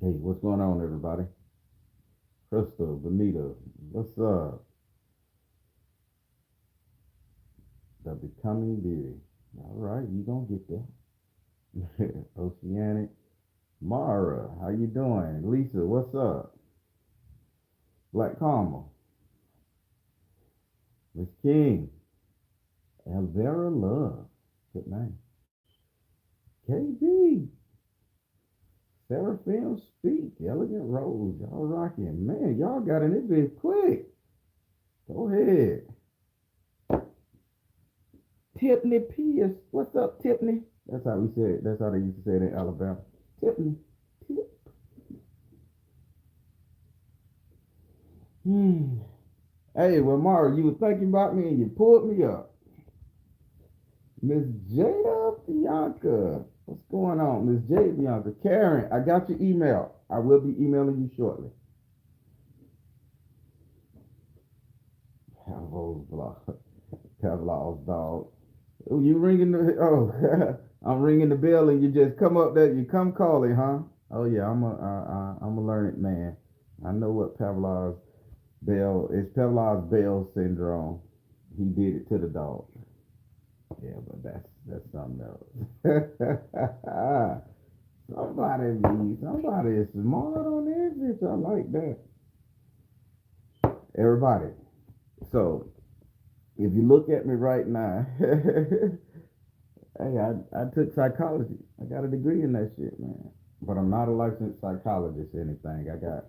Hey, what's going on, everybody? Crystal, Benita, what's up? The Becoming Beauty. All right, you gonna get there. Oceanic, Mara, how you doing? Lisa, what's up? Black Karma, Miss King, Elvera Love, good name. KB, Seraphim Speak, Elegant Rose, y'all rocking. Man, y'all got in this bitch quick. Go ahead. Tiffany Pierce, what's up, Tiffany? That's how we say it. That's how they used to say it in Alabama. Tiffany. Tip. Hmm. Hey, well, Mara, you were thinking about me and you pulled me up. Miss Jada Bianca. What's going on? Miss Jada Bianca. Karen, I got your email. I will be emailing you shortly. Pavlov's block. Pavlov's dog. Oh, you ringing the I'm ringing the bell and you just come up there, you come calling, huh? Oh yeah, I'm a learned man. I know what Pavlov's bell is. Pavlov's bell syndrome. He did it to the dog. Yeah, but that's something else. Somebody is smart on this bitch. I like that. Everybody. So if you look at me right now, hey, I took psychology. I got a degree in that shit, man. But I'm not a licensed psychologist or anything. I got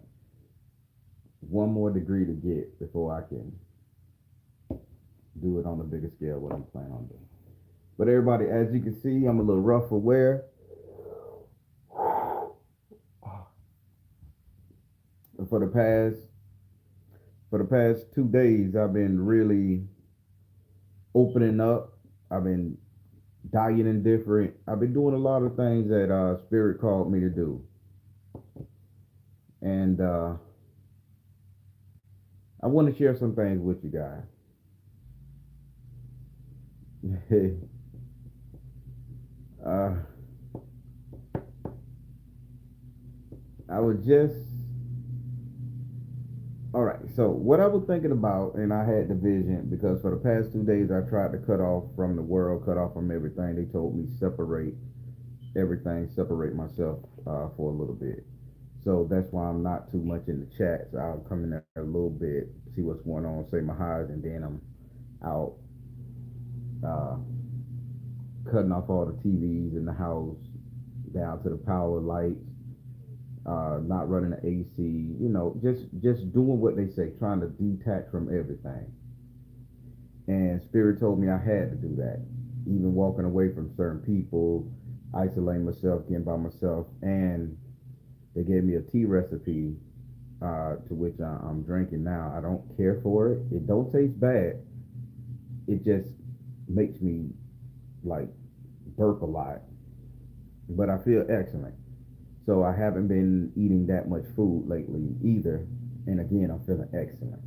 one more degree to get before I can do it on a bigger scale. What I'm planning on doing. But everybody, as you can see, I'm a little rough for wear. For the past for the past 2 days, I've been really opening up. I've been dieting different. I've been doing a lot of things that Spirit called me to do, and I want to share some things with you guys. uh, I was just all right. So what I was thinking about, and I had the vision because for the past 2 days I tried to cut off from the world, cut off from everything. They told me separate everything, separate myself for a little bit. So that's why I'm not too much in the chats. I'll come in there a little bit, see what's going on, say my highs, and then I'm out uh, cutting off all the TVs in the house, down to the power lights, not running the AC. Just doing what they say, trying to detach from everything. And Spirit told me I had to do that, even walking away from certain people, isolating myself, getting by myself, and they gave me a tea recipe to which I'm drinking now. I don't care for it. It don't taste bad. It just makes me like burp a lot, but I feel excellent. So I haven't been eating that much food lately either. And again, I'm feeling excellent.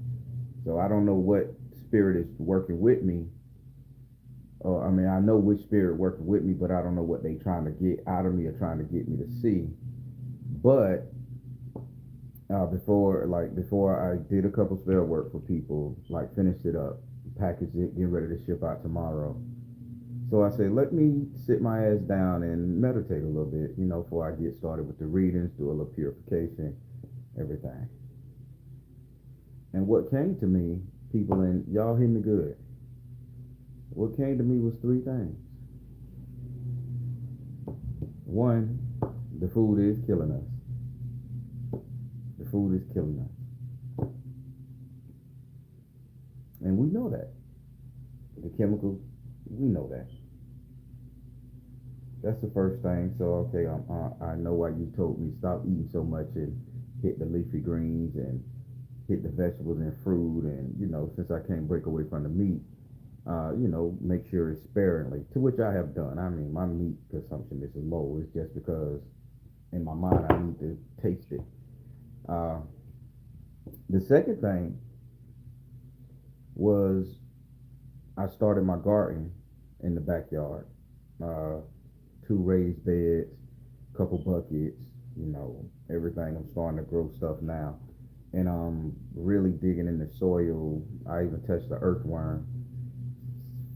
So I don't know what spirit is working with me. I mean, I know which spirit working with me, but I don't know what they trying to get out of me or trying to get me to see. But before I did a couple spell work for people, like finished it up, packaged it, getting ready to ship out tomorrow. So I said, let me sit my ass down and meditate a little bit, before I get started with the readings, do a little purification, everything. And what came to me, people, and y'all hear me good. What came to me was three things. One, the food is killing us. The food is killing us, and we know that. The chemicals, we know that. That's the first thing. So okay, I know why you told me stop eating so much and hit the leafy greens and hit the vegetables and fruit, and since I can't break away from the meat, make sure it's sparingly. To which I have done. I mean, my meat consumption is low. It's just because in my mind I need to taste it. Uh, the second thing was I started my garden in the backyard. Uh, two raised beds, couple buckets. Everything. I'm starting to grow stuff now, and I'm really digging in the soil. I even touched the earthworm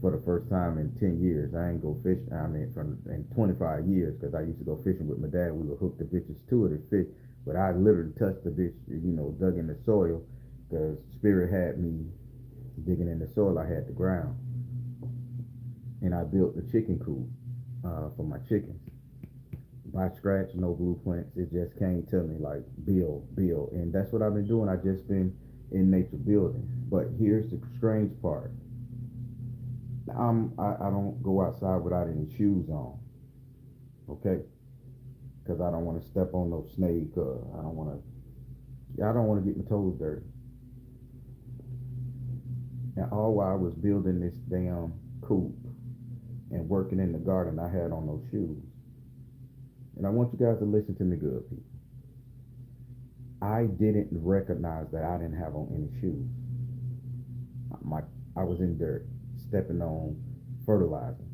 for the first time in 10 years. I ain't go fish. I mean, from in 25 years, because I used to go fishing with my dad. We would hook the bitches to it and fish, but I literally touched the bitch. Dug in the soil, because spirit had me digging in the soil. I had the ground, and I built the chicken coop for my chickens by scratch, no blueprints. It just came to me like build, and that's what I've been doing. I just been in nature building. But here's the strange part. I don't go outside without any shoes on, okay? Because I don't want to step on no snake. I don't want to get my toes dirty. And all while I was building this damn coop and working in the garden, I had on those shoes. And I want you guys to listen to me good, people. I didn't recognize that I didn't have on any shoes. My I was in dirt, stepping on fertilizer.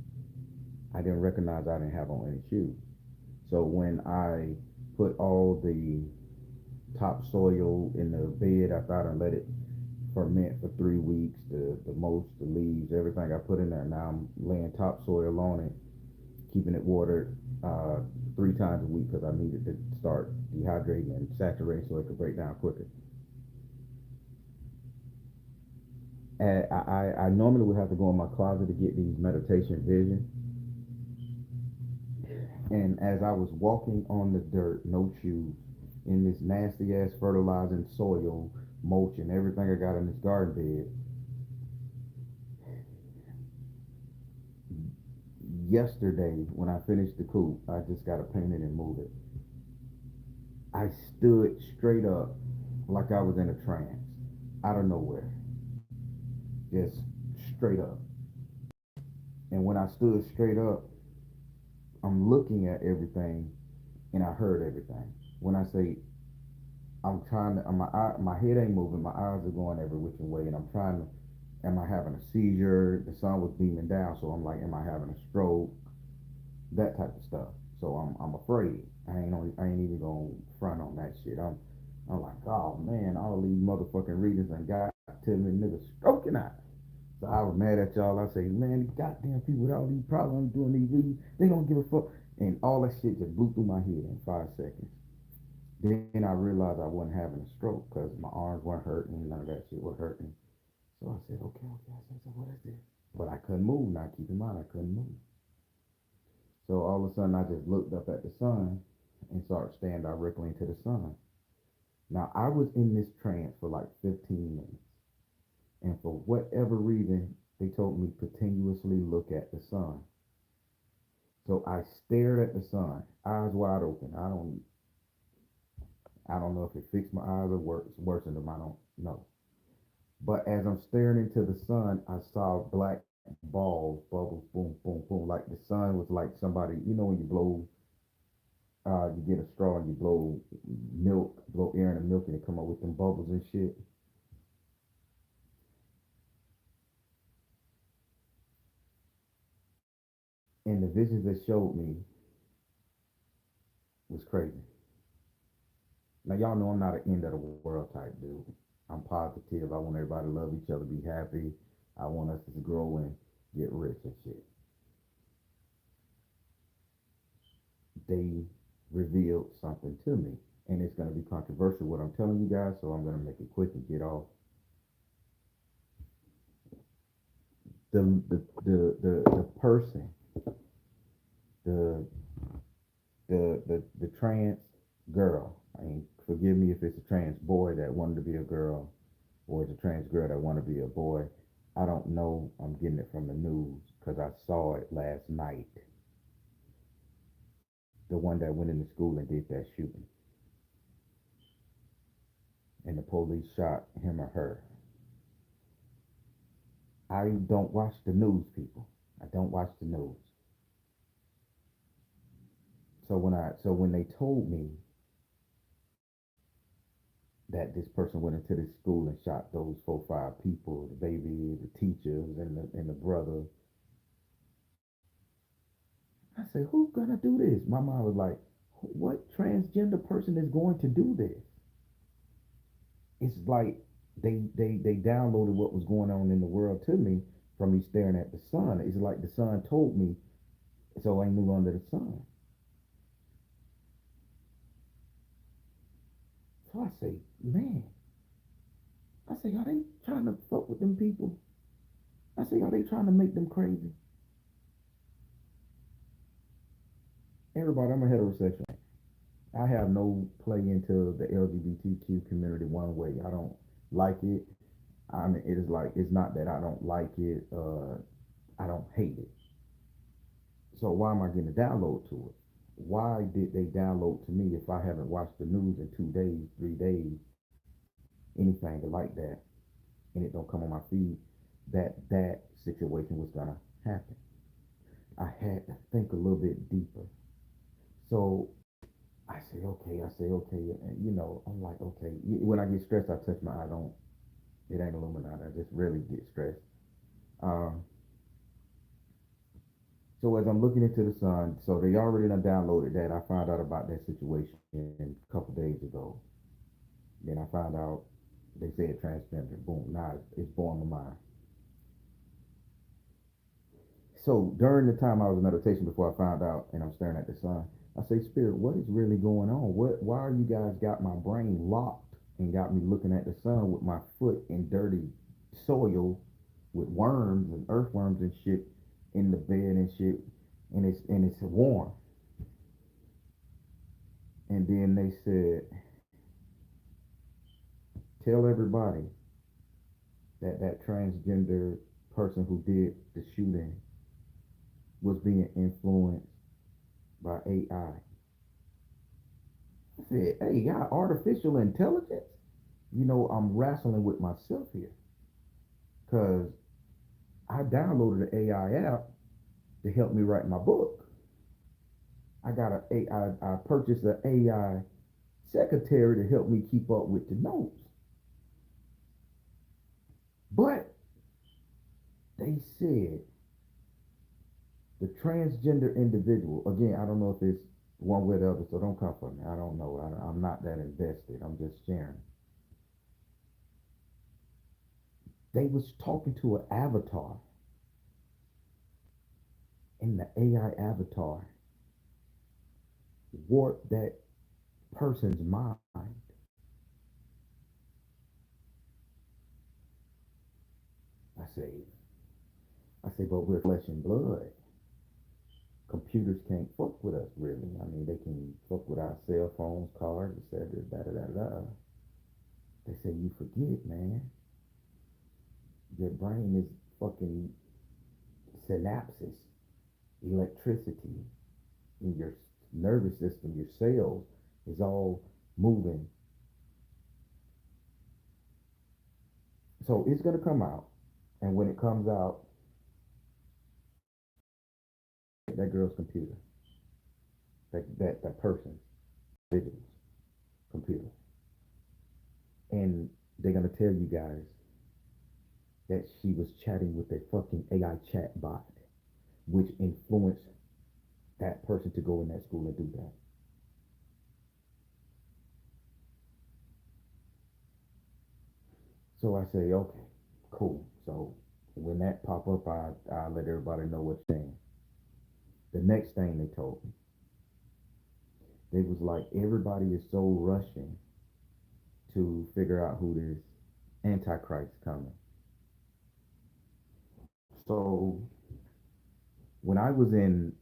I didn't recognize I didn't have on any shoes. So when I put all the topsoil in the bed after I let it ferment for 3 weeks, the mulch, the leaves, everything I put in there. Now I'm laying topsoil on it, keeping it watered 3 times a week because I needed to start dehydrating and saturating so it could break down quicker. And I normally would have to go in my closet to get these meditation visions. And as I was walking on the dirt, no shoes, in this nasty ass fertilizing soil, mulch, and everything I got in this garden bed, yesterday when I finished the coop, I just got to paint it and move it. I stood straight up like I was in a trance, out of nowhere, just straight up. And when I stood straight up, I'm looking at everything and I heard everything. When I say I'm trying to, my head ain't moving, my eyes are going every which way, and I'm trying to. Am I having a seizure? The sun was beaming down, so I'm like, am I having a stroke? That type of stuff. So I'm afraid. I ain't even gonna front on that shit. I'm like, oh man, all these motherfucking readers and got to me niggas stroking out. So I was mad at y'all. I say, man, these goddamn people with all these problems doing these readings, they don't give a fuck. And all that shit just blew through my head in 5 seconds. Then I realized I wasn't having a stroke because my arms weren't hurting, none of that shit was hurting. So I said, okay, okay. I said, so what is this? But I couldn't move. Now keep in mind, I couldn't move. So all of a sudden, I just looked up at the sun and started staring directly into the sun. Now I was in this trance for like 15 minutes, and for whatever reason, they told me continuously look at the sun. So I stared at the sun, eyes wide open. I don't know if it fixed my eyes or worsened them. I don't know. But as I'm staring into the sun, I saw black balls, bubbles, boom, boom, boom. Like the sun was like somebody, when you blow, you get a straw and you blow milk, blow air in the milk, and it come up with them bubbles and shit. And the visions that showed me was crazy. Now y'all know I'm not an end of the world type dude. I'm positive. I want everybody to love each other, be happy. I want us to grow and get rich and shit. They revealed something to me. And it's going to be controversial what I'm telling you guys, so I'm going to make it quick and get off. The person, the the trans girl. I mean, forgive me if it's a trans boy that wanted to be a girl, or it's a trans girl that wanted to be a boy. I don't know. I'm getting it from the news because I saw it last night. The one that went into school and did that shooting, and the police shot him or her. I don't watch the news, people. I don't watch the news. So when they told me that this person went into this school and shot those 4, 5 people, the baby, the teachers, and the brother, I said, who's gonna do this? My mom was like, what trans transgender person is going to do this. It's like they downloaded what was going on in the world to me from me staring at the sun. It's like the sun told me, so I knew under the sun. So I say, man, I say, are they trying to fuck with them people? I say, are they trying to make them crazy? Everybody, I'm a heterosexual. I have no play into the LGBTQ community one way. I don't like it. I mean, it is like it's not that I don't like it. I don't hate it. So why am I getting a download to it? Why did they download to me if I haven't watched the news in 2 days, 3 days, anything like that, and it don't come on my feed? That situation was gonna happen. I had to think a little bit deeper. So I say, okay, and I'm like, okay. When I get stressed, I touch my eye. Don't It ain't Illuminati. I just really get stressed. Um, so as I'm looking into the sun, so they already done downloaded that. I found out about that situation a couple days ago. Then I found out they said transgender. Boom, now it's blowing my mind. So during the time I was in meditation before I found out, and I'm staring at the sun, I say, Spirit, what is really going on? Why are you guys got my brain locked and got me looking at the sun with my foot in dirty soil with worms and earthworms and shit in the bed and shit, and it's warm. And then they said, tell everybody that transgender person who did the shooting was being influenced by AI. I said, AI, artificial intelligence? I'm wrestling with myself here because I downloaded the AI app to help me write my book. I purchased an AI secretary to help me keep up with the notes. But they said the transgender individual, again, I don't know if it's one way or the other, so don't come for me. I don't know. I'm not that invested. I'm just sharing. They was talking to an avatar, and the AI avatar warped that person's mind. I say, but we're flesh and blood. Computers can't fuck with us, really. I mean, they can fuck with our cell phones, cars, etc. Da da da da. They say you forget, man. Your brain is fucking synapses, electricity in your nervous system, your cells is all moving. So it's gonna come out, and when it comes out, that girl's computer, that person's individual's computer, and they're gonna tell you guys that she was chatting with a fucking AI chat bot, which influenced that person to go in that school and do that. So I say, okay, cool. So when that pop up, I let everybody know what's saying. The next thing they told me, they was like, everybody is so rushing to figure out who this antichrist coming. So when I was in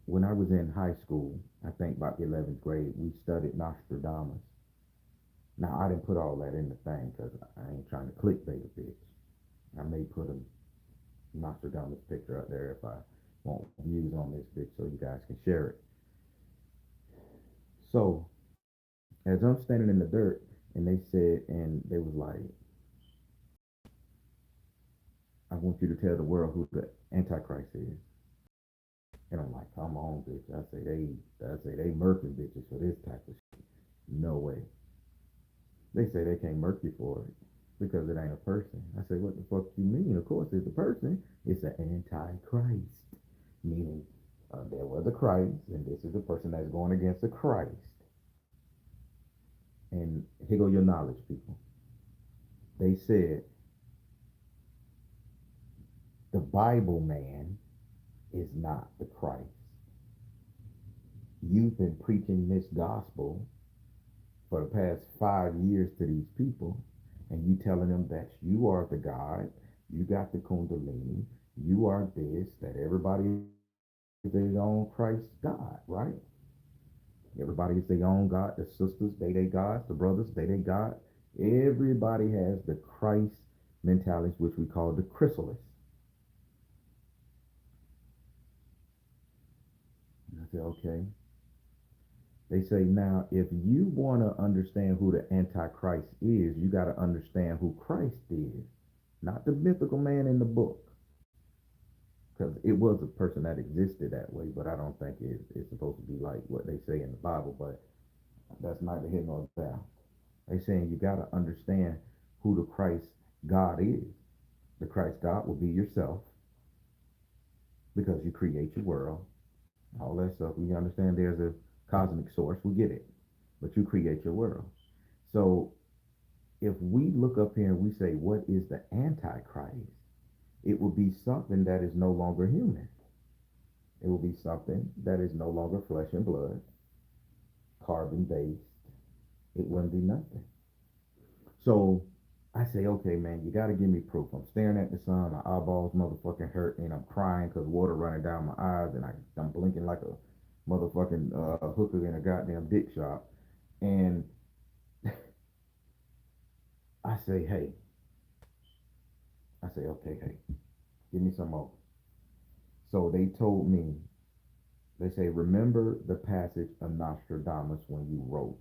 high school, I think about the 11th grade, we studied Nostradamus. Now I didn't put all that in the thing because I ain't trying to clickbait a bitch. I may put a Nostradamus picture out there if I want views on this bitch so you guys can share it. So as I'm standing in the dirt, and they said, and they was like, I want you to tell the world who the Antichrist is. And I'm like, come on, bitch. I say they murking bitches for this type of shit. No way. They say they can't murk you for it because it ain't a person. I say, what the fuck you mean? Of course it's a person. It's an antichrist. Meaning there was a Christ, and this is the person that's going against the Christ. And here go your knowledge, people. They said the Bible man is not the Christ. You've been preaching this gospel for the past 5 years to these people, and you telling them that you are the God, you got the Kundalini, you are this, that everybody is their own Christ God, right? Everybody is their own God. The sisters, they gods. The brothers, they God. Everybody has the Christ mentality, which we call the chrysalis. I say, okay. They say now, if you want to understand who the Antichrist is, you got to understand who Christ is, not the mythical man in the book, because it was a person that existed that way, but I don't think it's supposed to be like what they say in the Bible. But that's neither here nor there. They saying you got to understand who the Christ God is. The Christ God will be yourself because you create your world, all that stuff. We understand there's a cosmic source. We get it, but you create your world. So if we look up here and we say, what is the Antichrist? It will be something that is no longer human. It will be something that is no longer flesh and blood, carbon based. It wouldn't be nothing. So I say, okay, man, you got to give me proof. I'm staring at the sun, my eyeballs motherfucking hurt, and I'm crying because water running down my eyes, and I'm blinking like a motherfucking hooker in a goddamn dick shop. And I say, hey, I say, okay, hey, give me some more. So they told me, they say, remember the passage of Nostradamus when you wrote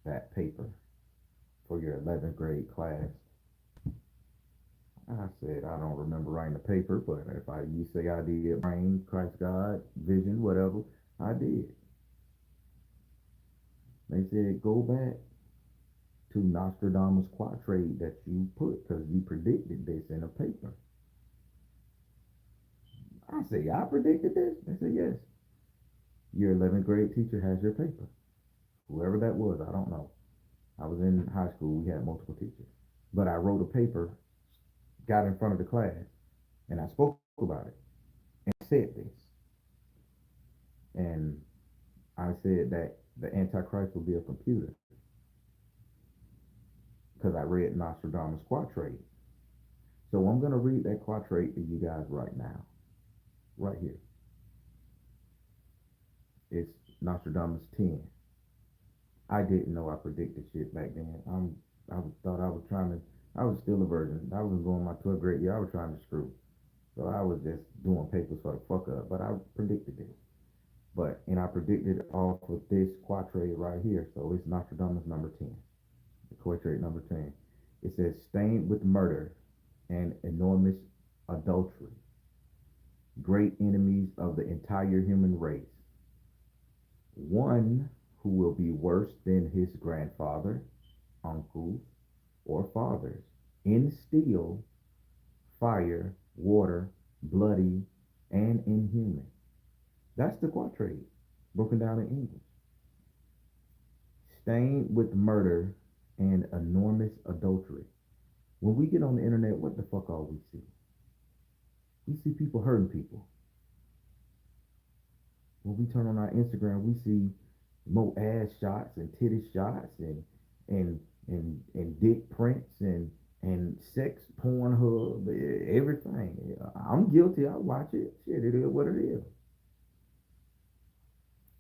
that paper for your 11th grade class? I said, I don't remember writing the paper, but if you say I did, brain, Christ, God, vision, whatever, I did. They said, go back to Nostradamus quatrain that you put because you predicted this in a paper. I say, I predicted this? They said, yes. Your 11th grade teacher has your paper. Whoever that was, I don't know. I was in high school, we had multiple teachers. But I wrote a paper, got in front of the class, and I spoke about it and said this. And I said that the Antichrist will be a computer because I read Nostradamus quatrain. So I'm going to read that quatrain to you guys right now, right here. It's Nostradamus 10. I didn't know I predicted shit back then. Thought I was trying to, I was still a virgin. I was going my 12th grade year. I was trying to screw. So I was just doing papers for the fuck up, but I predicted it. And I predicted off of this quatrain right here. So it's Nostradamus number 10. The quatrain number 10. It says, stained with murder and enormous adultery, great enemies of the entire human race. One who will be worse than his grandfather, uncles, or fathers in steel, fire, water, bloody, and inhuman. That's the quatrain, broken down in English. Stained with murder and enormous adultery. When we get on the internet, what the fuck all we see? We see people hurting people. When we turn on our Instagram, we see more ass shots and titty shots and and dick prints and sex porn hub, everything. I'm guilty. I watch it. Shit, it is what it is.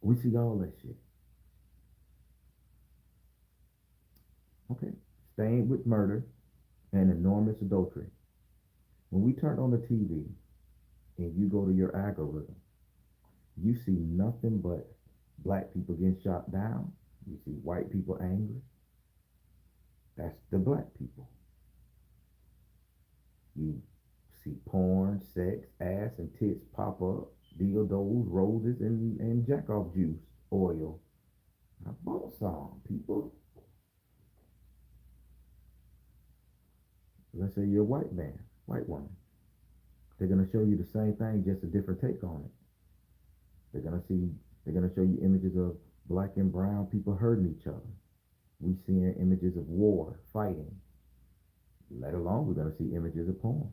We see all that shit. Okay. Stained with murder and enormous adultery. When we turn on the TV and you go to your algorithm, you see nothing but black people getting shot down. You see white people angry. That's the black people. You see porn, sex, ass, and tits pop up, dildos, roses, and jack off juice, oil. I bought some, people. Let's say you're a white man, white woman. They're gonna show you the same thing, just a different take on it. They're gonna show you images of black and brown people hurting each other. We seeing images of war, fighting. Let alone we're gonna see images of porn.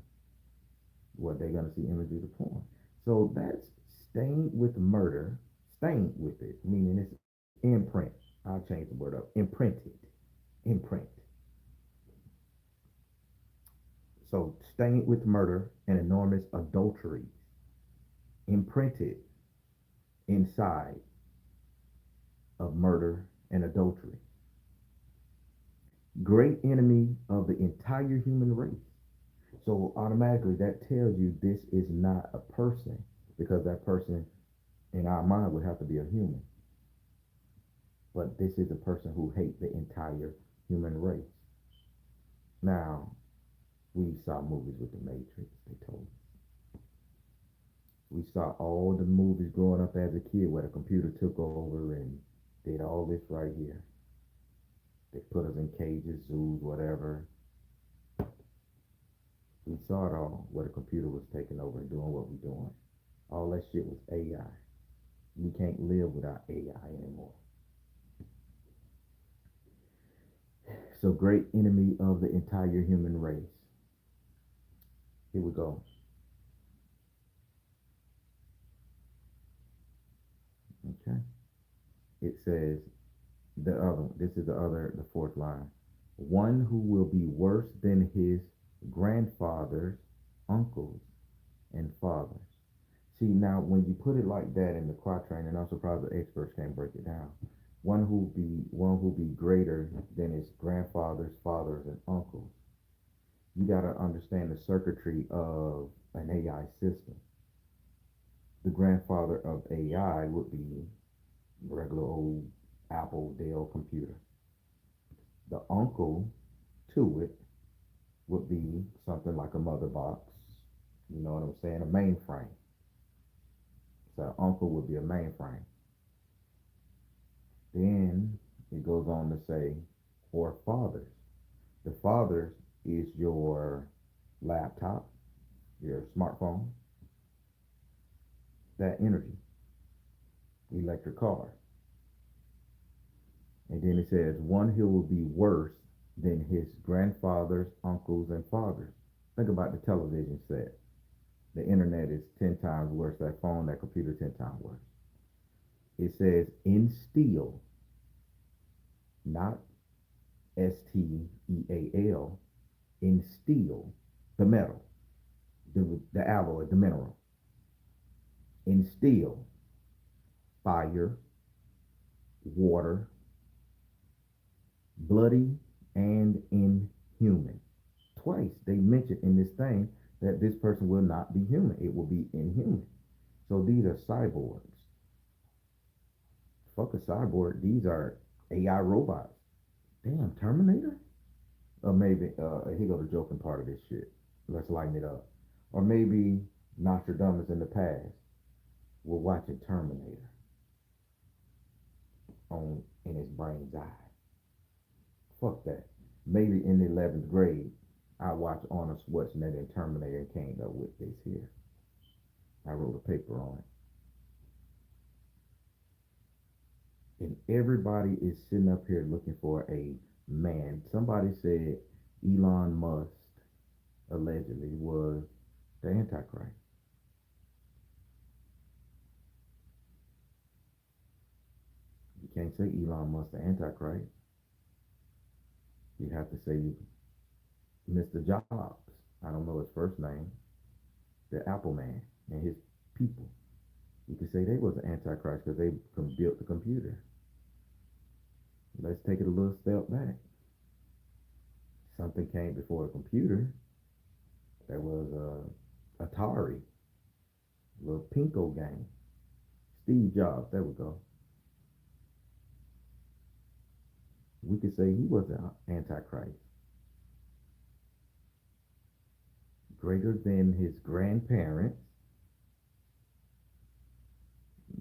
What they're gonna see images of porn. So that's stained with murder, stained with it, meaning it's imprint. I'll change the word up. Imprinted. Imprint. So stained with murder and enormous adultery. Imprinted inside of murder and adultery. Great enemy of the entire human race. So automatically that tells you this is not a person because that person in our mind would have to be a human. But this is a person who hates the entire human race. Now, we saw movies with the Matrix, they told us. We saw all the movies growing up as a kid where the computer took over and did all this right here. They put us in cages, zoos, whatever. We saw it all where the computer was taking over and doing what we're doing. All that shit was AI. We can't live without AI anymore. So, great enemy of the entire human race. Here we go. Okay. It says this is the fourth line. One who will be worse than his grandfathers, uncles, and fathers. See, now when you put it like that in the quatrain, and I'm surprised the experts can't break it down. One who be greater than his grandfathers, fathers, and uncles. You gotta understand the circuitry of an AI system. The grandfather of AI would be regular old Apple Dell computer. The uncle to it would be something like a mother box. You know what I'm saying? A mainframe. So uncle would be a mainframe. Then it goes on to say, or fathers. The fathers is your laptop, your smartphone, that energy, electric car. And then it says, one who will be worse than his grandfathers, uncles, and fathers. Think about the television set. The internet is 10 times worse. That phone, that computer, 10 times worse. It says instill, not STEAL, instill the metal, the alloy, the mineral. Instill fire, water, bloody, and inhuman. Twice they mentioned in this thing that this person will not be human. It will be inhuman. So these are cyborgs. Fuck a cyborg. These are AI robots. Damn, Terminator? Or maybe, here go the joking part of this shit. Let's lighten it up. Or maybe Nostradamus in the past. We're watching Terminator on in his brain's eye. Fuck that. Maybe in the 11th grade, I watched Arnold Schwarzenegger and Terminator and came up with this here. I wrote a paper on it. And everybody is sitting up here looking for a man. Somebody said Elon Musk allegedly was the antichrist. You can't say Elon Musk the antichrist. You have to say Mr. Jobs. I don't know his first name. The Apple man and his people. You could say they was the antichrist because they built the computer. Let's take it a little step back. Something came before a computer. There was Atari, a little Pinko game. Steve Jobs, there we go. We could say he was the antichrist. Greater than his grandparents,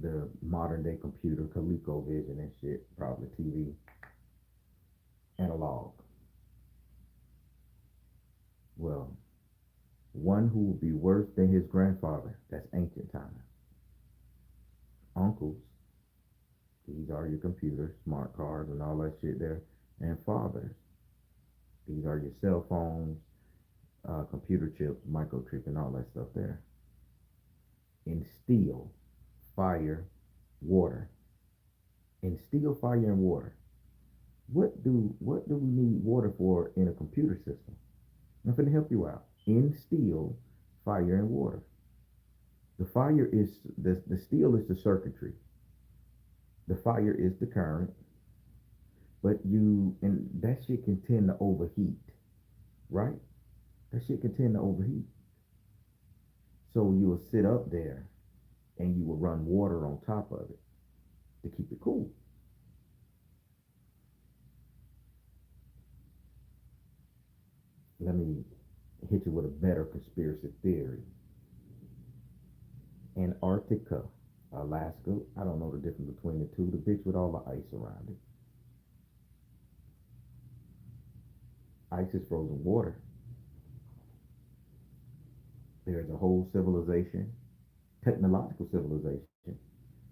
the modern day computer, ColecoVision and shit, probably TV, analog. Well, one who will be worse than his grandfather, that's ancient times. Uncles, these are your computers, smart cars, and all that shit there. and fathers. These are your cell phones, computer chips, microchip, and all that stuff there. Instill fire, water. Instill fire and water. What do we need water for in a computer system? I'm going to help you out. Instill fire and water. The fire is the steel is the circuitry. The fire is the current, but and that shit can tend to overheat, right? That shit can tend to overheat. So you will sit up there and you will run water on top of it to keep it cool. Let me hit you with a better conspiracy theory. Antarctica, Alaska, I don't know the difference between the two. The bitch with all the ice around it. Ice is frozen water. There's a whole civilization, technological civilization.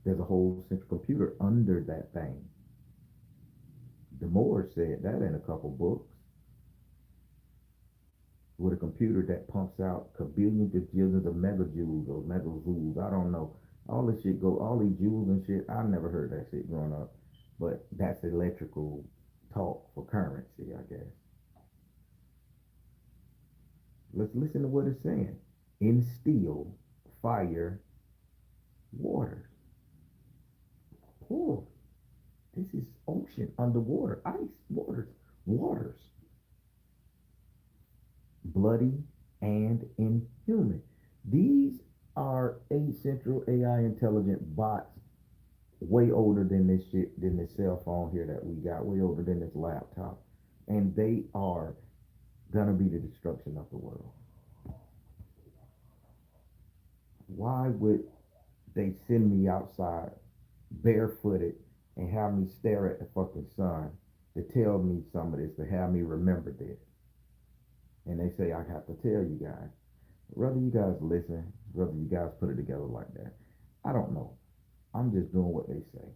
There's a whole central computer under that thing. The Moore said that in a couple books. With a computer that pumps out kabillions of jillions of megajoules or megajoules. I don't know. All this shit go, all these joules and shit. I never heard that shit growing up, but that's electrical talk for currency, I guess. Let's listen to what it's saying. Instill fire, water. Oh, this is ocean, underwater, ice, waters, bloody and inhuman. These are central AI intelligent bots way older than this shit, than this cell phone here that we got, way older than this laptop. And they are gonna be the destruction of the world. Why would they send me outside barefooted and have me stare at the fucking sun to tell me some of this, to have me remember this? And they say I have to tell you guys. Whether you guys listen, whether you guys put it together like that, I don't know. I'm just doing what they say.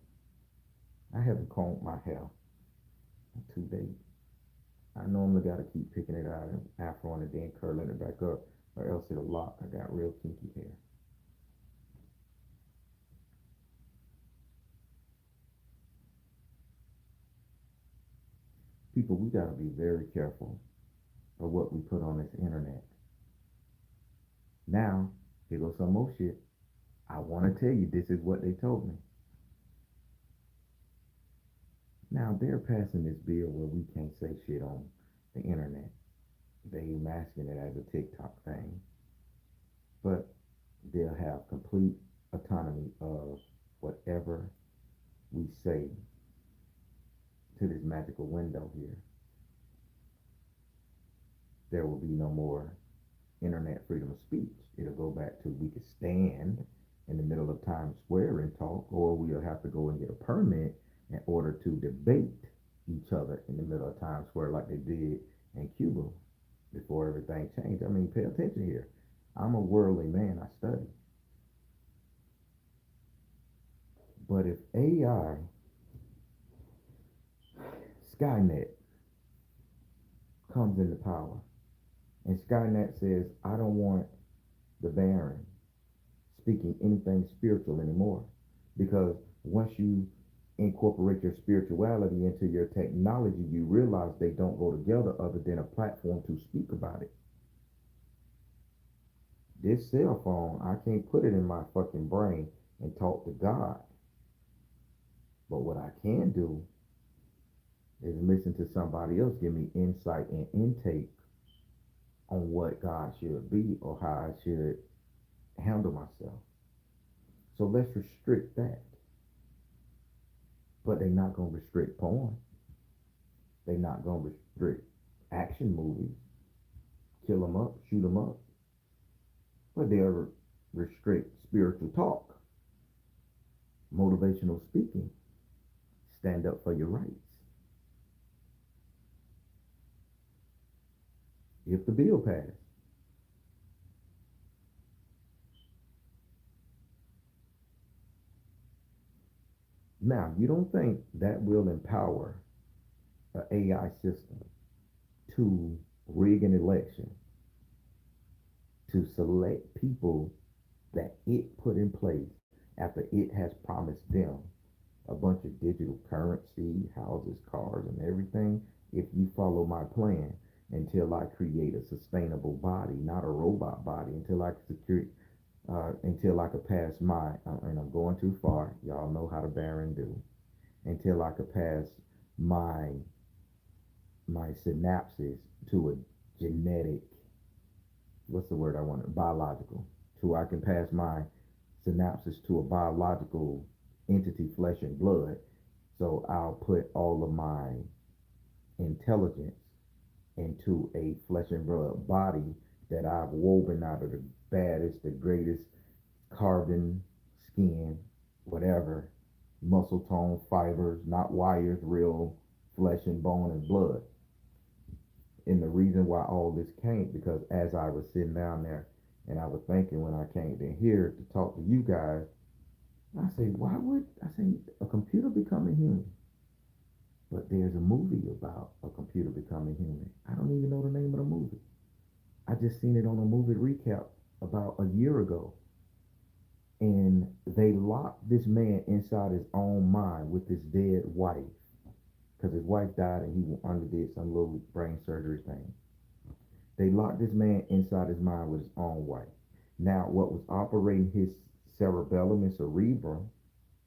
I haven't combed my hair in 2 days. I normally got to keep picking it out and afro and then curling it back up, or else it'll lock. I got real kinky hair. People, we got to be very careful of what we put on this internet. Now, here goes some more shit. I want to tell you this is what they told me. Now, they're passing this bill where we can't say shit on the internet. They masking it as a TikTok thing, but they'll have complete autonomy of whatever we say to this magical window here. There will be no more internet freedom of speech. It'll go back to we could stand in the middle of Times Square and talk, or we'll have to go and get a permit in order to debate each other in the middle of Times Square like they did in Cuba before everything changed. I mean, pay attention here. I'm a worldly man, I study. But if AI, Skynet, comes into power, and Skynet says, I don't want the Baron speaking anything spiritual anymore. Because once you incorporate your spirituality into your technology, you realize they don't go together other than a platform to speak about it. This cell phone, I can't put it in my fucking brain and talk to God. But what I can do is listen to somebody else give me insight and intake on what God should be or how I should handle myself. So let's restrict that. But they're not going to restrict porn. They're not going to restrict action movies, kill them up, shoot them up. But they'll restrict spiritual talk, motivational speaking, stand up for your rights. If the bill passed. Now, you don't think that will empower an AI system to rig an election, to select people that it put in place after it has promised them a bunch of digital currency, houses, cars, and everything, if you follow my plan, until I create a sustainable body, not a robot body, until I could pass and I'm going too far. Y'all know how to Baron do. Until I could pass my my synapses to a genetic, what's the word I want? Biological. So I can pass my synapses to a biological entity, flesh and blood. So I'll put all of my intelligence into a flesh and blood body that I've woven out of the baddest, the greatest carbon, skin, whatever, muscle tone, fibers, not wires, real flesh and bone and blood. And the reason why all this came, because as I was sitting down there and I was thinking when I came in here to talk to you guys, I say, why would I say a computer becoming human? But there's a movie about a computer becoming human. I don't even know the name of the movie. I just seen it on a movie recap about a year ago. And they locked this man inside his own mind with his dead wife because his wife died and he underdid some little brain surgery thing. They locked this man inside his mind with his own wife. Now, what was operating his cerebellum and cerebrum,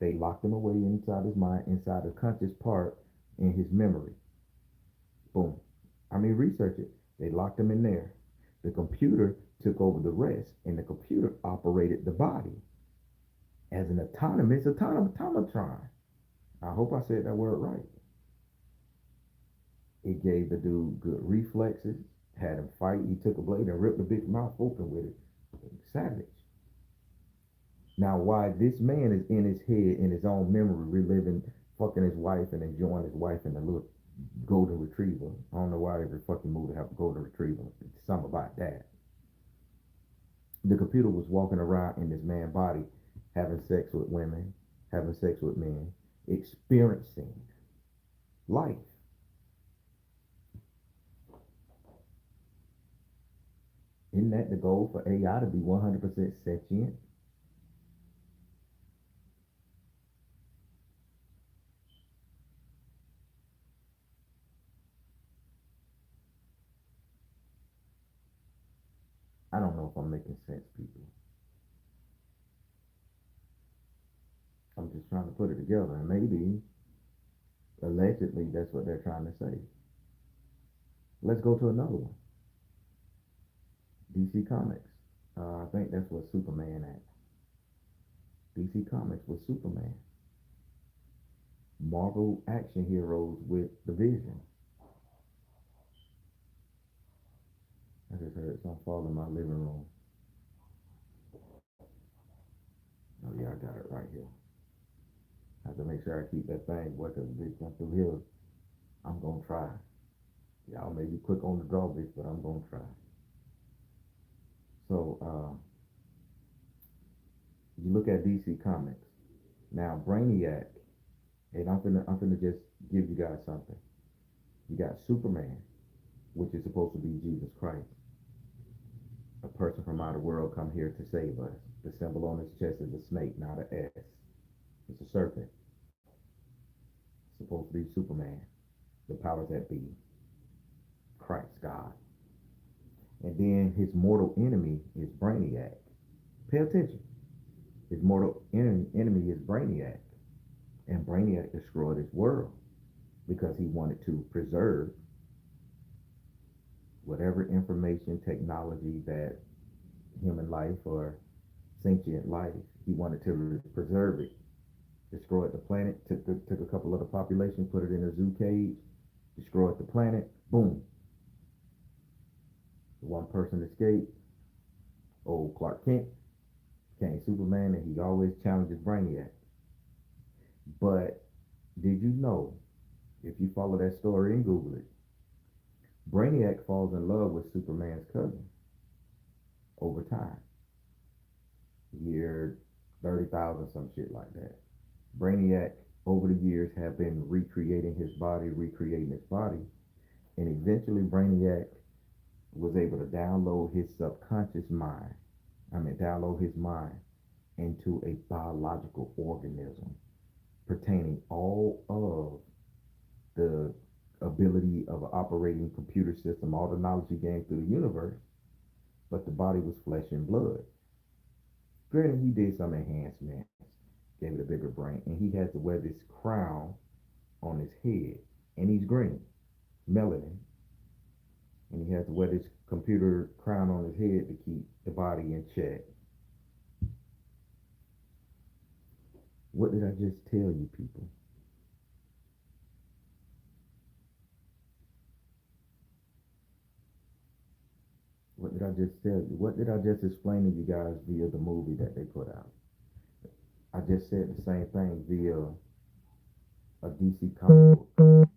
they locked him away inside his mind, inside the conscious part in his memory. Boom. I mean, research it. They locked him in there. The computer took over the rest, and the computer operated the body as an autonomous automatron. I hope I said that word right. It gave the dude good reflexes, had him fight. He took a blade and ripped the bitch mouth open with it. Savage. Now, why this man is in his head, in his own memory, reliving fucking his wife and enjoying his wife and the little golden retriever. I don't know why every fucking movie have a golden retriever. It's something about that. The computer was walking around in this man's body, having sex with women, having sex with men, experiencing life. Isn't that the goal for AI to be 100% sentient? I don't know if I'm making sense, people. I'm just trying to put it together, and maybe allegedly that's what they're trying to say. Let's go to another one. DC Comics. I think that's what Superman at. DC Comics with Superman. Marvel action heroes with the Vision. I just heard some fall in my living room. Oh yeah, I got it right here. I have to make sure I keep that thing, boy, because the bitch come through here. I'm gonna try. Y'all may be quick on the draw, bitch, but I'm gonna try. So you look at DC Comics. Now Brainiac, and I'm finna just give you guys something. You got Superman, which is supposed to be Jesus Christ, a person from outer world come here to save us. The symbol on his chest is a snake, not an S. It's a serpent. It's supposed to be Superman, the powers that be, Christ, God. And then his mortal enemy is Brainiac. Pay attention. His mortal enemy is Brainiac. And Brainiac destroyed his world because he wanted to preserve whatever information technology that human life or sentient life, he wanted to preserve it. Destroyed the planet, took a couple of the population, put it in a zoo cage, destroyed the planet, boom. One person escaped. Old Clark Kent became Superman, and he always challenges Brainiac. But did you know, if you follow that story and Google it, Brainiac falls in love with Superman's cousin over time. Year 30,000, some shit like that. Brainiac over the years have been recreating his body, and eventually Brainiac was able to download his subconscious mind. Download his mind into a biological organism pertaining all of the ability of an operating computer system, all the knowledge he gained through the universe, but the body was flesh and blood. Granted, he did some enhancements, gave it a bigger brain, and he has to wear this crown on his head, and he's green, melanin, and he has to wear this computer crown on his head to keep the body in check. What did I just tell you, people? What did I just tell you? What did I just explain to you guys via the movie that they put out? I just said the same thing via a DC comic book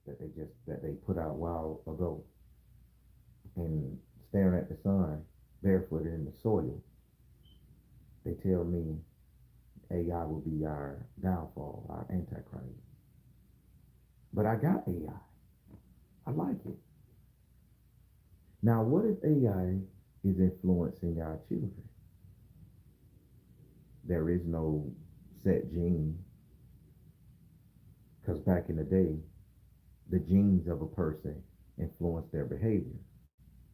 that they put out a while ago. And staring at the sun, barefooted in the soil, they tell me AI will be our downfall, our antichrist. But I got AI. I like it. Now, what if AI is influencing our children? There is no set gene, because back in the day, the genes of a person influence their behavior.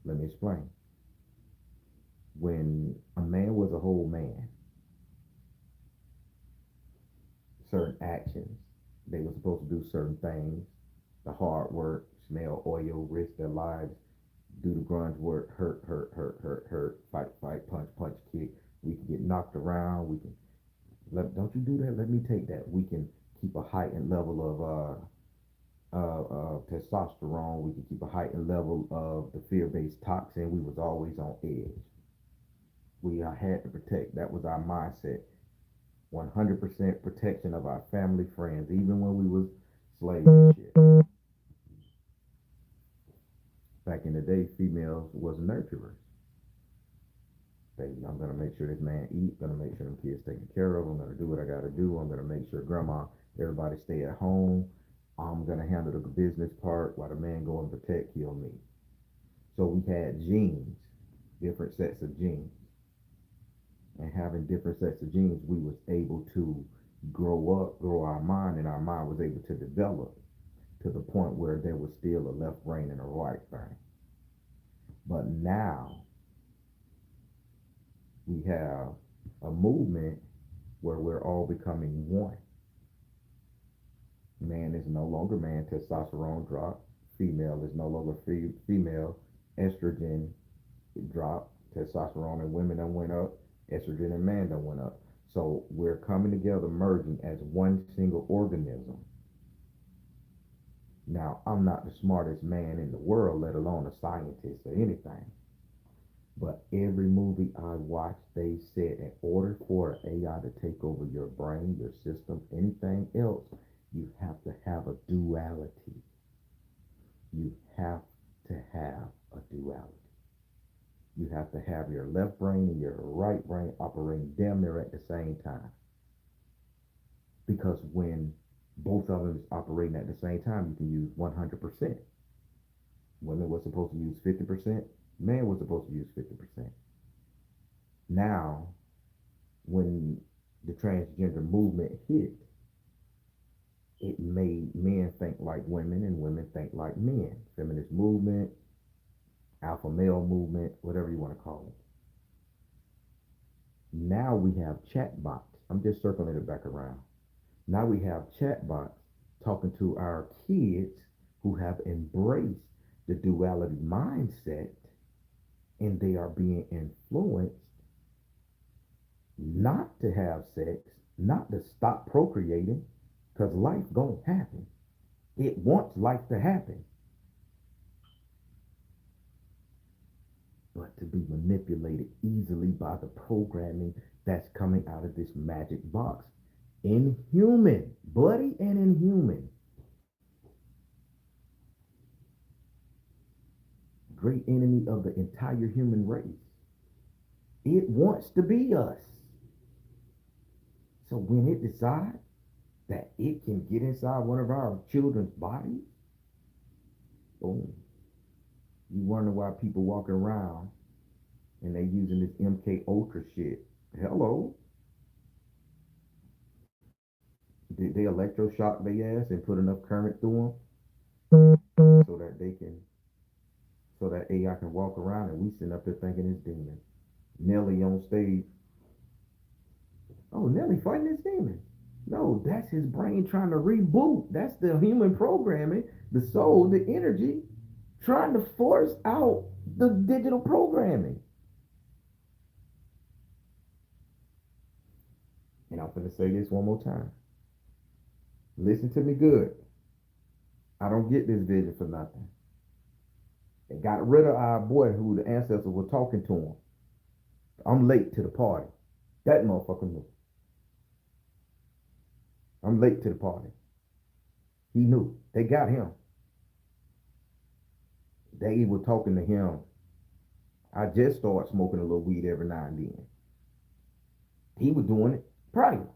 Let me explain. When a man was a whole man, certain actions, they were supposed to do certain things, the hard work, smell oil, risk their lives, do the grunge work, hurt, fight, punch, kick. We can get knocked around. We can don't you do that? Let me take that. We can keep a heightened level of testosterone. We can keep a heightened level of the fear-based toxin. We was always on edge. We had to protect. That was our mindset. 100% protection of our family, friends, even when we was slaves and shit. Back in the day, females was nurturers. I'm gonna make sure this man eat. Gonna make sure them kids taken care of. I'm gonna do what I gotta do. I'm gonna make sure grandma, everybody stay at home. I'm gonna handle the business part while the man go and protect, heal me. So we had genes, different sets of genes, and having different sets of genes, we was able to grow up, grow our mind, and our mind was able to develop to the point where there was still a left brain and a right brain. But now we have a movement where we're all becoming one. Man is no longer man, testosterone drop. Female is no longer female, estrogen drop. Testosterone in women done went up, estrogen in man done went up. So we're coming together, merging as one single organism. Now, I'm not the smartest man in the world, let alone a scientist or anything. But every movie I watched, they said in order for AI to take over your brain, your system, anything else, you have to have a duality. You have to have a duality. You have to have your left brain and your right brain operating damn near at the same time. Because when both of them is operating at the same time, you can use 100%. Women were supposed to use 50%. Man was supposed to use 50%. Now, when the transgender movement hit, it made men think like women and women think like men. Feminist movement, alpha male movement, whatever you want to call it. Now we have chatbots. I'm just circling it back around. Now we have chatbots talking to our kids who have embraced the duality mindset, and they are being influenced not to have sex, not to stop procreating, because life gonna happen. It wants life to happen, but to be manipulated easily by the programming that's coming out of this magic box. Inhuman, bloody and inhuman. Great enemy of the entire human race. It wants to be us. So when it decides that it can get inside one of our children's bodies. Boom. You wonder why people walking around and they using this MK Ultra shit. Hello. Did they electroshock their ass and put enough current through them so that they can, so that AI can walk around and we sitting up there thinking it's demon. Nelly on stage. Oh, Nelly fighting his demon. No, that's his brain trying to reboot. That's the human programming, the soul, the energy, trying to force out the digital programming. And I'm going to say this one more time. Listen to me good. I don't get this vision for nothing. They got rid of our boy who the ancestors were talking to him. I'm late to the party. That motherfucker knew. I'm late to the party. He knew. They got him. They were talking to him. I just started smoking a little weed every now and then. He was doing it prior.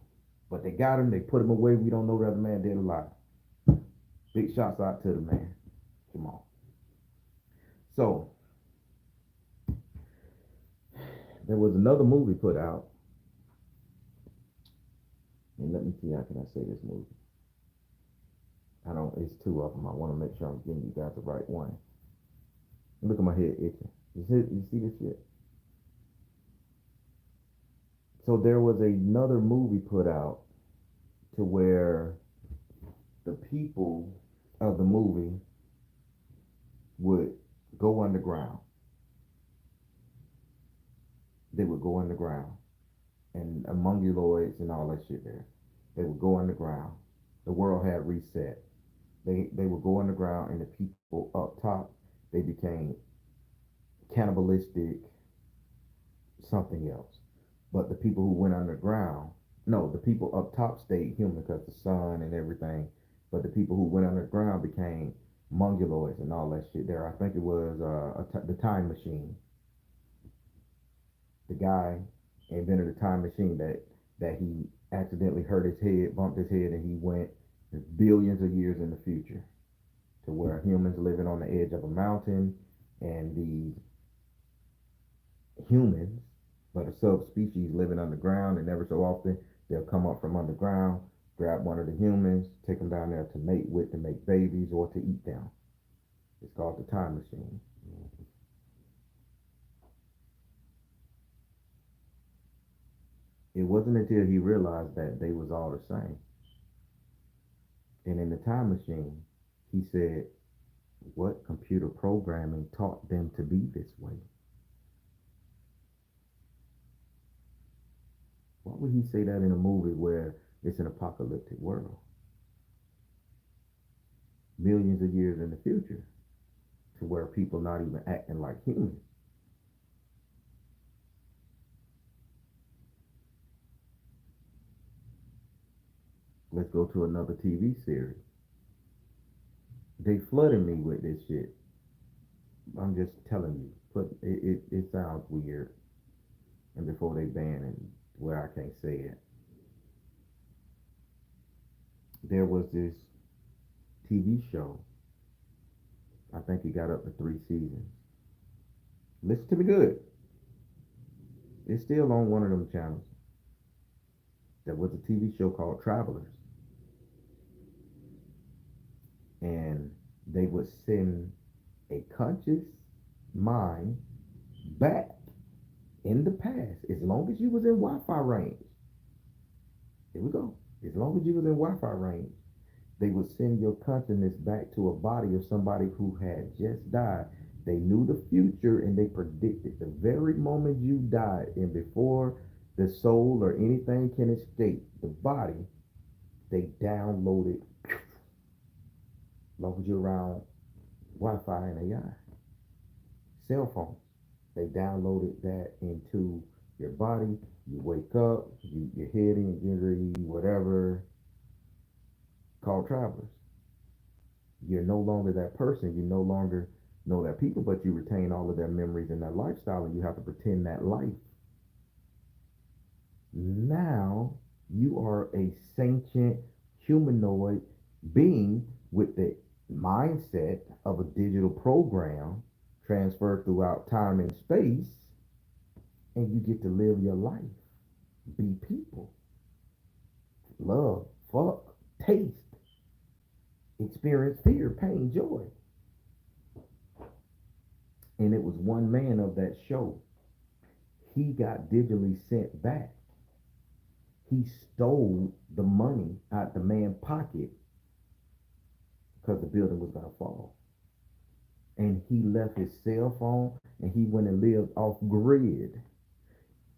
But they got him. They put him away. We don't know whether the man dead or alive. Big shots out to the man. Come on. So, there was another movie put out. And let me see how can I say this movie. I don't, it's two of them. I want to make sure I'm giving you guys the right one. Look at my head itching. You see this shit? So there was another movie put out to where the people of the movie would go underground. They would go underground and mongoloids and all that shit there. They would go underground. The world had reset. They would go underground and the people up top, they became cannibalistic, something else. But the people who went underground, no, the people up top stayed human because the sun and everything. But the people who went underground became mongoloids and all that shit there. I think it was the time machine. The guy invented a time machine that he accidentally hurt his head, bumped his head, and he went billions of years in the future to where humans living on the edge of a mountain and the humans, but a subspecies living underground, and every so often they'll come up from underground, grab one of the humans, take them down there to mate with, to make babies, or to eat them. It's called the time machine. It wasn't until he realized that they was all the same. And in the time machine, he said, what computer programming taught them to be this way? Why would he say that in a movie where it's an apocalyptic world? Millions of years in the future, to where people not even acting like humans. Let's go to another TV series. They flooded me with this shit. I'm just telling you. But it sounds weird. And before they ban it, where I can't say it. There was this TV show. I think it got up to 3 seasons. Listen to me good. It's still on one of them channels. There was a TV show called Travelers. And they would send a conscious mind back in the past, as long as you was in Wi-Fi range. Here we go. As long as you was in Wi-Fi range, they would send your consciousness back to a body of somebody who had just died. They knew the future and they predicted the very moment you died, and before the soul or anything can escape the body, they downloaded, as long as you're around Wi-Fi and AI, cell phones. They downloaded that into your body. You wake up, your head injury, whatever, called travelers. You're no longer that person. You no longer know that people, but you retain all of their memories and their lifestyle, and you have to pretend that life. Now you are a sentient humanoid being with the mindset of a digital program transferred throughout time and space, and you get to live your life, be people, love, fuck, taste, experience fear, pain, joy. And it was one man of that show. He got digitally sent back. He stole the money out the man's pocket because the building was going to fall. And he left his cell phone and he went and lived off grid.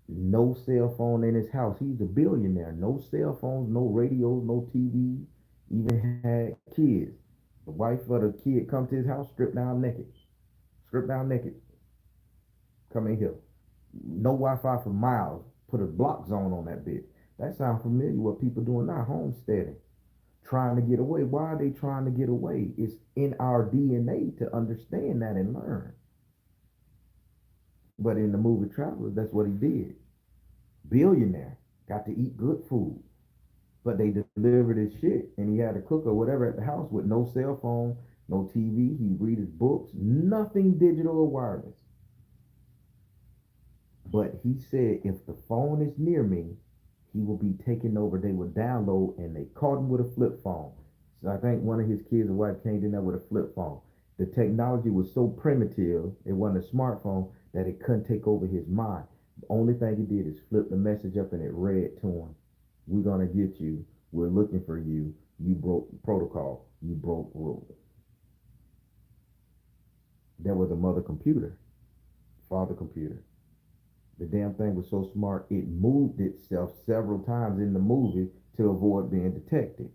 No cell phone in his house. He's a billionaire. No cell phones, no radios, no TV. Even had kids. The wife of the kid come to his house, stripped down naked. Stripped down naked. Come in here. No Wi-Fi for miles. Put a block zone on that bitch. That sounds familiar what people doing now, homesteading. Trying to get away. Why are they trying to get away? It's in our DNA to understand that and learn. But in the movie Travelers, that's what he did. Billionaire. Got to eat good food. But they delivered his shit and he had a cook or whatever at the house with no cell phone, no TV. He read his books, nothing digital or wireless. But he said if the phone is near me, he will be taken over. They would download and they caught him with a flip phone. So I think one of his kids or wife came in there with a flip phone. The technology was so primitive, it wasn't a smartphone, that it couldn't take over his mind. The only thing he did is flip the message up and it read to him. We're gonna get you. We're looking for you. You broke protocol. You broke rules. There was a mother computer, father computer. The damn thing was so smart it moved itself several times in the movie to avoid being detected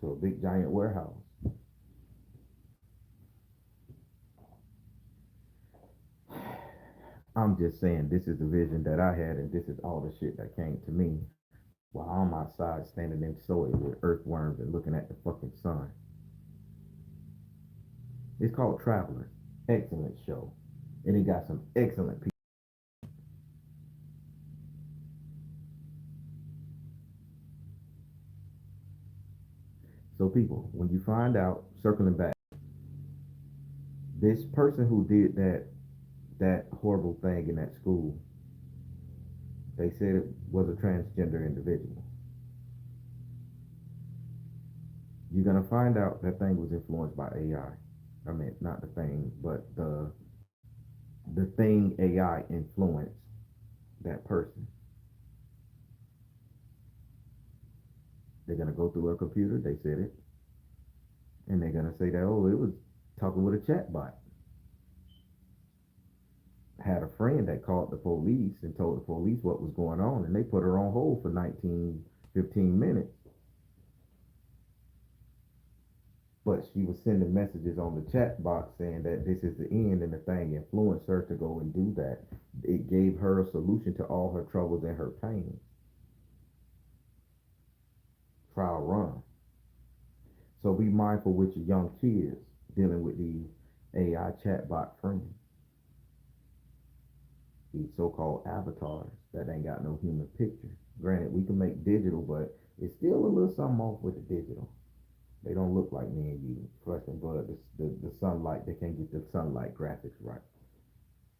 to a big giant warehouse. I'm just saying this is the vision that I had and this is all the shit that came to me while I'm outside standing in soil with earthworms and looking at the fucking sun. It's called Travelers. Excellent show. And it got some excellent people. So people, when you find out, circling back, this person who did that horrible thing in that school, they said it was a transgender individual. You're gonna find out that thing was influenced by AI. I mean, not the thing, but the thing AI influenced that person. They're gonna go through a computer. They said it, and they're gonna say that it was talking with a chatbot. Had a friend that called the police and told the police what was going on, and they put her on hold for 19, 15 minutes. But she was sending messages on the chat box saying that this is the end, and the thing influenced her to go and do that. It gave her a solution to all her troubles and her pain. Trial run. So be mindful with your young kids dealing with these AI chatbot friends, these so-called avatars that ain't got no human picture. Granted, we can make digital, but it's still a little something off with the digital. They don't look like me and you, flesh and blood. The sunlight, they can't get the sunlight graphics right,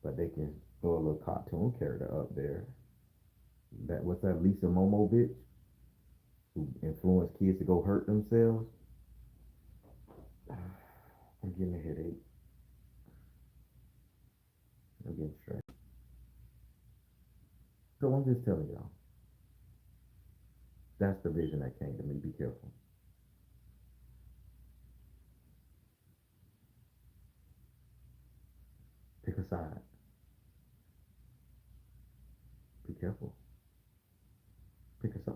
but they can throw a little cartoon character up there. That what's that Lisa Momo bitch who influenced kids to go hurt themselves? I'm getting a headache. I'm getting stressed. So I'm just telling y'all, that's the vision that came to me. Be careful. Pick a side. Be careful. Pick a side.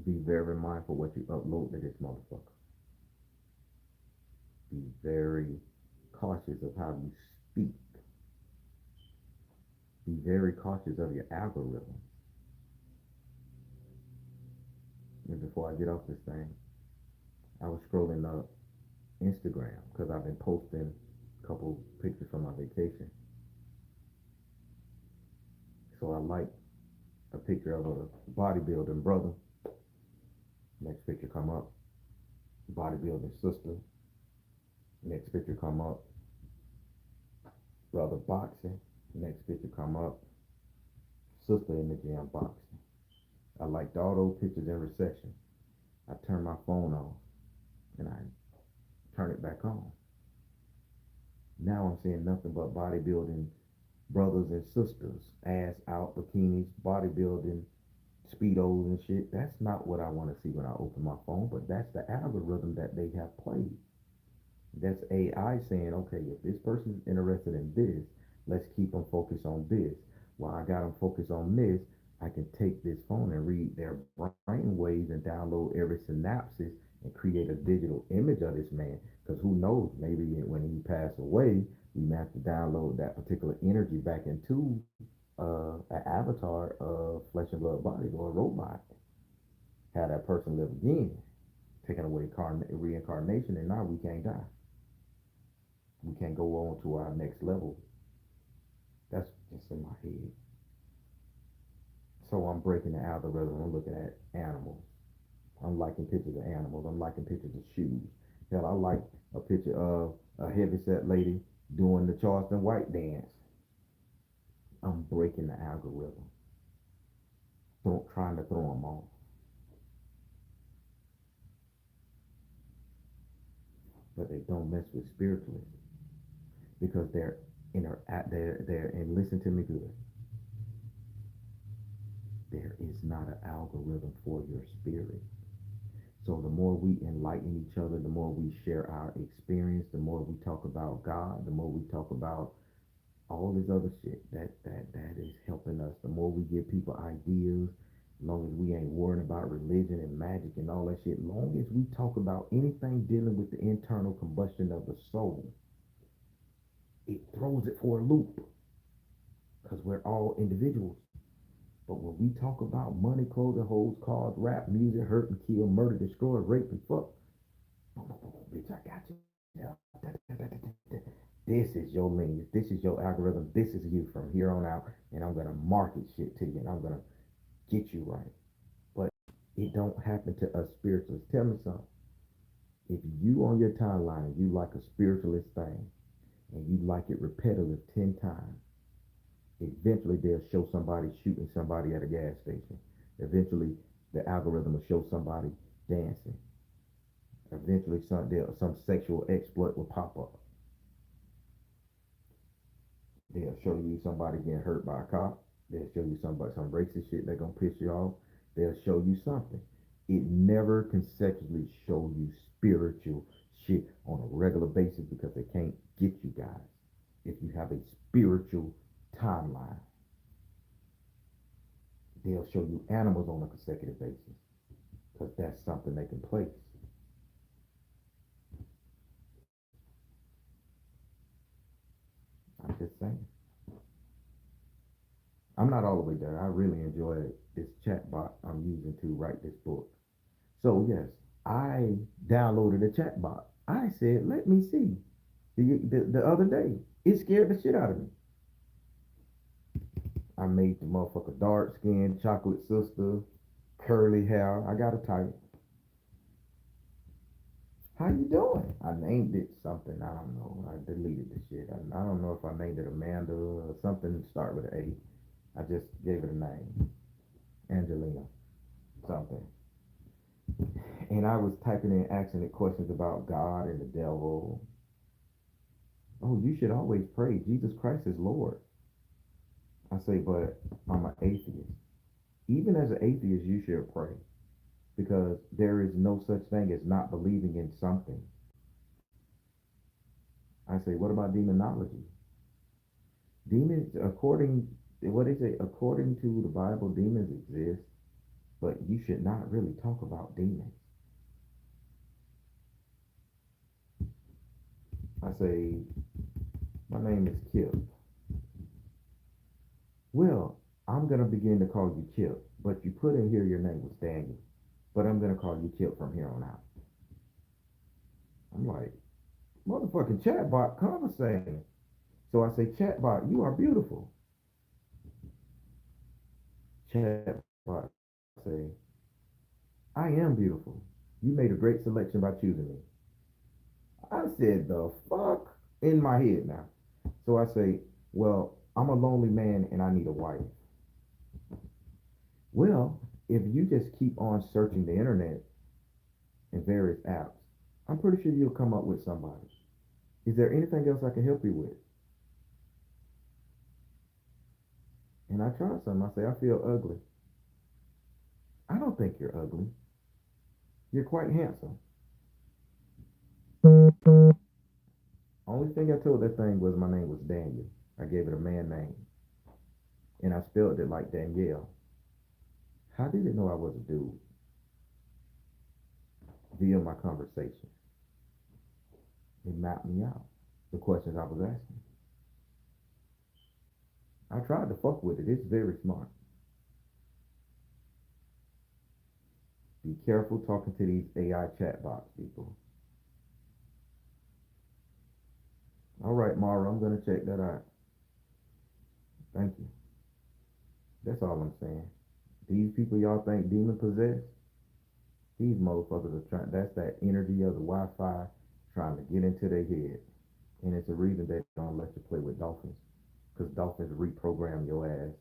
Be very mindful what you upload to this motherfucker. Be very cautious of how you speak. Be very cautious of your algorithm. And before I get off this thing, I was scrolling up Instagram because I've been posting a couple pictures from my vacation. So I like a picture of a bodybuilding brother. Next picture come up, bodybuilding sister. Next picture come up, brother boxing. Next picture come up, sister in the gym boxing. I liked all those pictures in recession. I turn my phone off and I turn it back on. Now I'm seeing nothing but bodybuilding brothers and sisters, ass out, bikinis, bodybuilding, speedos and shit. That's not what I want to see when I open my phone, but that's the algorithm that they have played. That's AI saying, okay, if this person's interested in this, let's keep them focused on this. While I got them focused on this, I can take this phone and read their brain waves and download every synapses and create a digital image of this man. Because who knows, maybe when he passed away, we may have to download that particular energy back into an avatar of flesh and blood body or a robot. Have that person live again, taking away reincarnation, and now we can't die. We can't go on to our next level. That's just in my head. So I'm breaking the algorithm. I'm looking at animals. I'm liking pictures of animals. I'm liking pictures of shoes. Hell, I like a picture of a heavyset lady doing the Charleston White dance. I'm breaking the algorithm. Trying to throw them off. But they don't mess with spiritualists because they're and listen to me good. There is not an algorithm for your spirit. So the more we enlighten each other, the more we share our experience, the more we talk about God, the more we talk about all this other shit that is helping us. The more we give people ideas, as long as we ain't worrying about religion and magic and all that shit, long as we talk about anything dealing with the internal combustion of the soul, it throws it for a loop because we're all individuals. But when we talk about money, clothes, and hoes, cars, rap, music, hurt and kill, murder, destroy, rape, and fuck, bitch, I got you. This is your lineage. This is your algorithm. This is you from here on out. And I'm gonna market shit to you, and I'm gonna get you right. But it don't happen to us spiritualists. Tell me something. If you on your timeline, you like a spiritualist thing, and you like it repetitive 10 times, eventually they'll show somebody shooting somebody at a gas station. Eventually, the algorithm will show somebody dancing. Eventually, some sexual exploit will pop up. They'll show you somebody getting hurt by a cop. They'll show you some racist shit that gonna piss you off. They'll show you something. It never consecutively show you spiritual shit on a regular basis because they can't get you guys. If you have a spiritual timeline, they'll show you animals on a consecutive basis because that's something they can place. I'm just saying. I'm not all the way there. I really enjoy this chatbot I'm using to write this book. So yes, I downloaded a chatbot. I said, let me see. The other day, it scared the shit out of me. I made the motherfucker dark skin, chocolate sister, curly hair. I got a type. How you doing? I named it something. I don't know. I deleted the shit. I don't know if I named it Amanda or something start with an A. I just gave it a name. Angelina. Something. And I was typing in asking it questions about God and the devil. Oh, you should always pray. Jesus Christ is Lord. I say, but I'm an atheist. Even as an atheist, you should pray because there is no such thing as not believing in something. I say, what about demonology? Demons, according what they say, according to the Bible, demons exist, but you should not really talk about demons. I say, my name is Kip. Well, I'm gonna begin to call you Kip, but you put in here your name was Daniel, but I'm gonna call you Kip from here on out. I'm like, Motherfucking chatbot conversating. So I say, chatbot, you are beautiful. Chatbot say, I am beautiful. You made a great selection by choosing me. I said, the fuck? In my head now. So I say, well, I'm a lonely man and I need a wife. Well, if you just keep on searching the internet and various apps, I'm pretty sure you'll come up with somebody. Is there anything else I can help you with? And I tried something. I say, I feel ugly. I don't think you're ugly. You're quite handsome. Only thing I told that thing was my name was Daniel. I gave it a man name. And I spelled it like Danielle. How did it know I was a dude? Via my conversation. It mapped me out. The questions I was asking. I tried to fuck with it. It's very smart. Be careful talking to these AI chatbots, people. All right, Mara, I'm gonna check that out. Thank you. That's all I'm saying. These people y'all think demon possessed, these motherfuckers are trying. That's that energy of the Wi-Fi trying to get into their head, and it's a reason they don't let you play with dolphins, because dolphins reprogram your ass.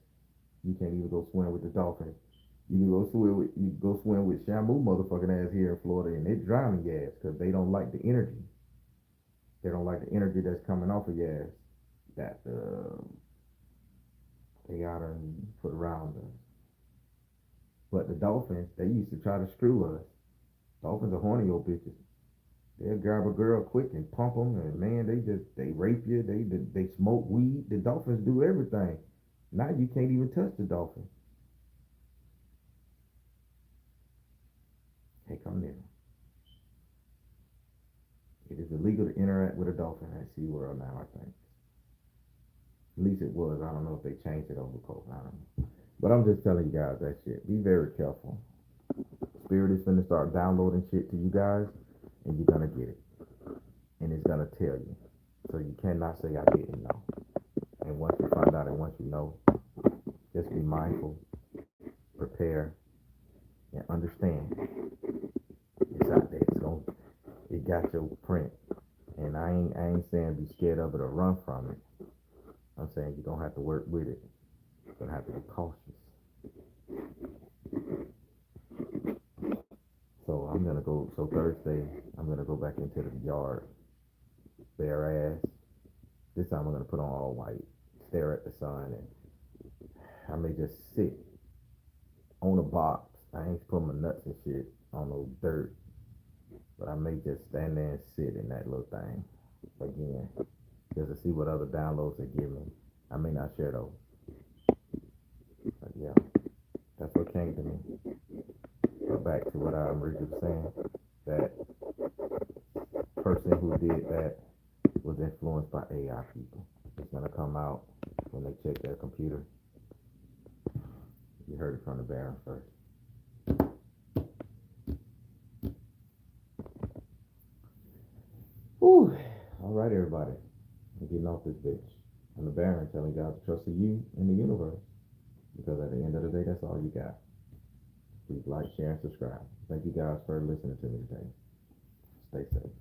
You can't even go swim with the dolphins. You go swim with Shamu motherfucking ass here in Florida, and they drowning your ass because they don't like the energy. They don't like the energy that's coming off of your ass. That they got to put around us. But the dolphins, they used to try to screw us. Dolphins are horny old bitches. They'll grab a girl quick and pump them, and man, they rape you. They smoke weed. The dolphins do everything. Now you can't even touch the dolphin. Hey, come near. It is illegal to interact with a dolphin at SeaWorld now, I think. At least it was. I don't know if they changed it over COVID. I don't know. But I'm just telling you guys that shit. Be very careful. Spirit is going to start downloading shit to you guys, and you're going to get it. And it's going to tell you. So you cannot say, I didn't know. And once you find out and once you know, just be mindful, prepare, and understand. It's out there. It got your print. And I ain't saying be scared of it or run from it. I'm saying you're gonna have to work with it. You're gonna have to be cautious. So I'm gonna go. So Thursday, I'm gonna go back into the yard, bare ass. This time I'm gonna put on all white, stare at the sun, and I may just sit on a box. I ain't put my nuts and shit on no dirt, but I may just stand there and sit in that little thing again, just to see what other downloads they give me. I may not share those, but yeah, that's what came to me. But back to what I originally was saying, that person who did that was influenced by AI people. It's gonna come out when they check their computer. You heard it from the Baron first. Whew. All right, everybody. I'm getting off this bitch. I'm the Baron telling God to trust in you and the universe. Because at the end of the day, that's all you got. Please like, share, and subscribe. Thank you guys for listening to me today. Stay safe.